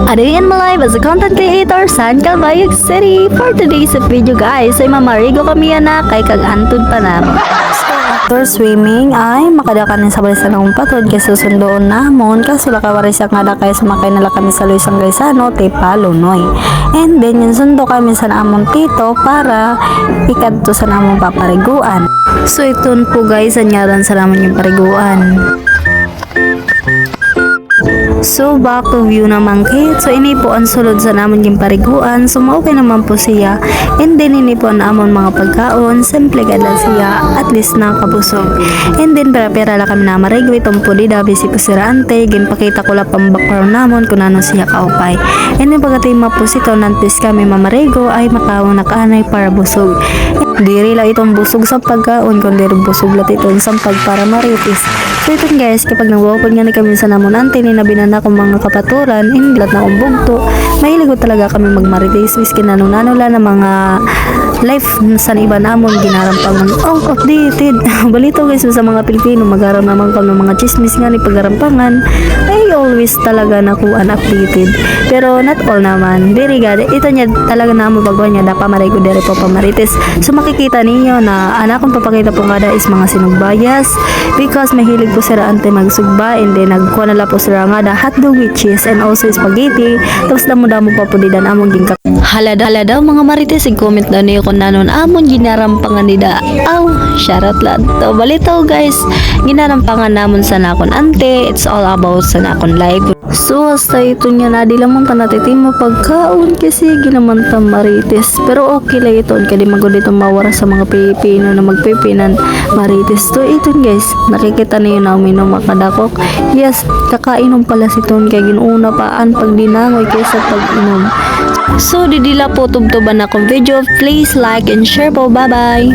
Arian Malay as a content creator sa Calbayog City. For today's video guys, ay mamarigo kami na kay kag-antod pa na. After swimming ay makadakanin sa balisan ng patod kay susundoon namon kaso lakawari siya nga kay sumakay nala kami sa Luisang Gaisano te Palunoy. And then yun sundo kami sa namon tito para ikadto sa namon papariguan. So ito po guys, anyaran sa namon yung pariguan. So back to view naman kit. So ini po ang sulod sa namon yung pariguan. So okay naman po siya. And then ini po ang namon mga pagkaon. Simple gala siya. At least nakabusog. And then pera-pera la kami na marigo. Itong po di dabi si Pusirante. Ginpakita ko lang pang background namon kung ano siya kaupay. And then pagkatima po sito nantis kami mamarigo ay makawang nakaanay para busog. Diri lang itong busog sa pagkaon. Kung diri busog lang itong sampag para maritis. So ito guys, kapag nagwapod nga ni kami sa namunante ni nabinana kong mga kapaturan, inlat na kong bugto, mahilig ko talaga kami magmarites, whiskey nanunano lang na mga life sa iba namon ginarampangan. Oh, updated. Balito guys sa mga Pilipino, magaram naman kami mga chismis nga ni pagarampangan. Ay always talaga nakuan updated. Pero not all naman. Very good. Ito niya talaga na mo bagwa niya dapat marigo dere po pamarites. So makikita ninyo na anak kong papakita po kada is mga sinugbayas because mahilig po sila ante magsugba and then nagkuha nala po sila nga da hotdog with cheese and also spaghetti. Tapos damo-damo pa po didan among ginka. Hala daw mga marites, i-comment daw niyo kung nanon amon ginarampangan nida. Aw, syarat lang. To balito guys, ginarampangan namon sa nakon ante. It's all about sa nakon live. So hasta ito niya na di lamang panatitim mo pagkaon kasi ginaman ta marites. Pero okay lang ito kadi magod ito mawara sa mga Pilipino na magpipinan marites. So ito guys, nakikita niyo na uminom makadakok. Yes, kakainom pala si Ton kay ginuna paan pag dinangoy kaysa pag-inom. So didila po tubtuban akong video. Please like and share po. Bye bye.